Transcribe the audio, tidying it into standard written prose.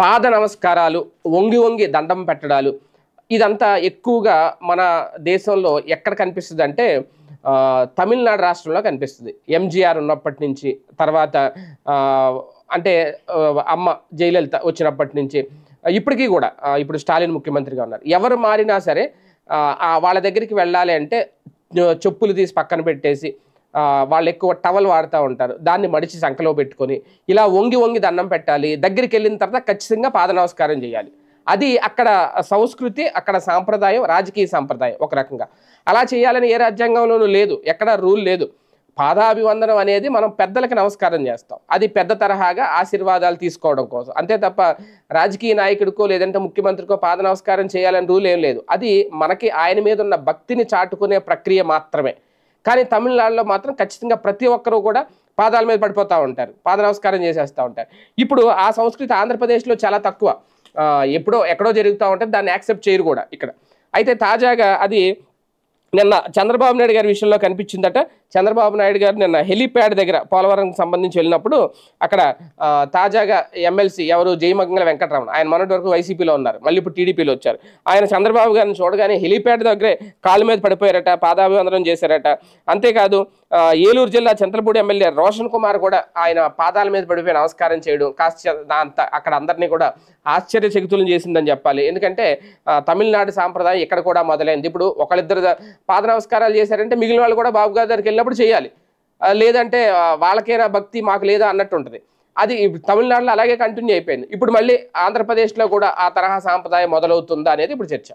పాద నమస్కారాలు, వంగి వంగి దండం పెట్టడాలు ఇదంతా ఎక్కువగా మన దేశంలో ఎక్కడ కనిపిస్తదంటే తమిళనాడు రాష్ట్రంలో కనిపిస్తది. ఎంజీఆర్ ఉన్నప్పటి నుంచి తర్వాత అంటే అమ్మ జయలలిత వచ్చినప్పటి నుంచి ఇప్పటికీ కూడా ఇప్పుడు స్టాలిన్ ముఖ్యమంత్రిగా ఉన్నారు. ఎవరు మారినా సరే వాళ్ళ దగ్గరికి వెళ్ళాలి అంటే చెప్పులు తీసి పక్కన పెట్టేసి వాళ్ళు ఎక్కువ టవల్ వాడుతూ ఉంటారు. దాన్ని మడిచి సంకలో పెట్టుకొని ఇలా వంగి వంగి దండం పెట్టాలి. దగ్గరికి వెళ్ళిన తర్వాత ఖచ్చితంగా పాద నమస్కారం చేయాలి. అది అక్కడ సంస్కృతి, అక్కడ సాంప్రదాయం, రాజకీయ సాంప్రదాయం ఒక రకంగా. అలా చేయాలని ఏ రాజ్యాంగంలోనూ లేదు, ఎక్కడ రూల్ లేదు. పాదాభివందనం అనేది మనం పెద్దలకు నమస్కారం చేస్తాం. అది పెద్ద తరహాగా ఆశీర్వాదాలు తీసుకోవడం కోసం. అంతే తప్ప రాజకీయ నాయకుడికో లేదంటే ముఖ్యమంత్రికో పాద నమస్కారం చేయాలని రూల్ ఏం లేదు. అది మనకి ఆయన మీద ఉన్న భక్తిని చాటుకునే ప్రక్రియ మాత్రమే. కానీ తమిళనాడులో మాత్రం ఖచ్చితంగా ప్రతి ఒక్కరూ కూడా పాదాల మీద పడిపోతూ ఉంటారు, పాద నమస్కారం చేసేస్తూ ఉంటారు. ఇప్పుడు ఆ సంస్కృతి ఆంధ్రప్రదేశ్లో చాలా తక్కువ, ఎప్పుడో ఎక్కడో జరుగుతూ ఉంటుంది, దాన్ని యాక్సెప్ట్ చేయరు కూడా ఇక్కడ. అయితే తాజాగా అది నిన్న చంద్రబాబు నాయుడు గారి విషయంలో కనిపించిందట. చంద్రబాబు నాయుడు గారు నిన్న హెలీప్యాడ్ దగ్గర పోలవరంకి సంబంధించి వెళ్ళినప్పుడు అక్కడ తాజాగా ఎమ్మెల్సీ ఎవరు జయమంగళ వెంకటరమణ, ఆయన మొన్నటి వరకు వైసీపీలో ఉన్నారు, మళ్ళీ ఇప్పుడు టీడీపీలో వచ్చారు. ఆయన చంద్రబాబు గారిని చూడగానే హెలీప్యాడ్ దగ్గరే కాళ్ళ మీద పడిపోయారట, పాదాభివందనం చేశారట. అంతేకాదు ఏలూరు జిల్లా చింతలపూడి ఎమ్మెల్యే రోషన్ కుమార్ కూడా ఆయన పాదాల మీద పడిపోయి నమస్కారం చేయడం కాస్త అక్కడ అందరినీ కూడా ఆశ్చర్యచకితులను చేసిందని చెప్పాలి. ఎందుకంటే తమిళనాడు సాంప్రదాయం ఇక్కడ కూడా మొదలైంది. ఇప్పుడు ఒకళ్ళిద్దరు పాద నమస్కారాలు చేశారంటే మిగిలిన వాళ్ళు కూడా బాబు గారి దగ్గరికి వెళ్ళినప్పుడు చేయాలి, లేదంటే వాళ్ళకేనా భక్తి మాకు లేదా అన్నట్టు ఉంటుంది. అది తమిళనాడులో అలాగే కంటిన్యూ అయిపోయింది. ఇప్పుడు మళ్ళీ ఆంధ్రప్రదేశ్లో కూడా ఆ తరహా సాంప్రదాయం మొదలవుతుందా అనేది ఇప్పుడు చర్చ.